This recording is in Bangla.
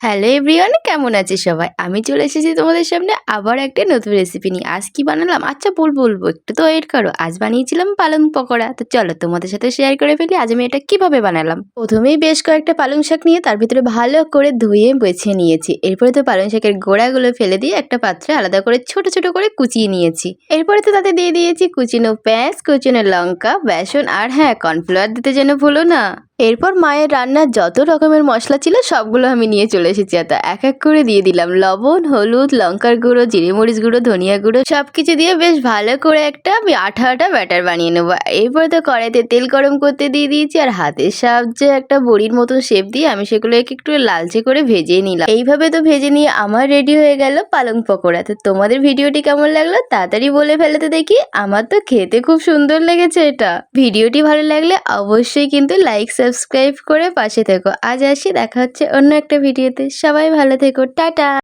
হ্যালো এভরিওয়ান, কেমন আছে সবাই? আমি চলে এসেছি তোমাদের সামনে আবার একটা নতুন রেসিপি নিয়ে। আজ কি বানালাম? আচ্ছা বলবো, একটু তো ওয়েট করো। আজ বানিয়েছিলাম পালং পকোড়া। তো চলো তোমাদের সাথে শেয়ার করে ফেলি আজ আমি এটা কিভাবে বানালাম। প্রথমেই বেশ কয়েকটা পালং শাক নিয়ে তার ভিতরে ভালো করে ধুয়ে বেছে নিয়েছি। এরপরে তো পালং শাকের গোড়াগুলো ফেলে দিয়ে একটা পাত্রে আলাদা করে ছোট ছোট করে কুচিয়ে নিয়েছি। এরপরে তো তাতে দিয়ে দিয়েছি কুচিনো পেঁয়াজ, কুচিনো লঙ্কা, বেসন আর হ্যাঁ, কর্নফ্লাওয়ার দিতে যেন ভুলো না। এরপর মায়ের রান্নার যত রকমের মশলা ছিল সবগুলো আমি নিয়ে চলে এসেছি। আর এক এক করে দিয়ে দিলাম লবণ, হলুদ, লঙ্কার গুঁড়ো, জিরে মরিচ গুঁড়ো, ধনিয়া গুঁড়ো সবকিছু দিয়ে বেশ ভালো করে একটা আমি আঠা আঠা ব্যাটার বানিয়ে নেবো। এরপর তো কড়াইতে তেল গরম করতে দিয়ে দিয়েছি আর হাতের সাহায্যে একটা বড়ির মতন শেপ দিয়ে আমি সেগুলো একটু লালচে করে ভেজে নিলাম। এইভাবে তো ভেজে নিয়ে আমার রেডি হয়ে গেল পালং পকোড়া। তো তোমাদের ভিডিওটি কেমন লাগলো তাড়াতাড়ি বলে ফেলতে দেখি। আমার তো খেতে খুব সুন্দর লেগেছে এটা। ভিডিওটি ভালো লাগলে অবশ্যই কিন্তু লাইক সাবস্ক্রাইব করে পাশে থেকো। আজ আসি, দেখা হচ্ছে অন্য একটা ভিডিওতে। সবাই ভালো থেকো, টাটা।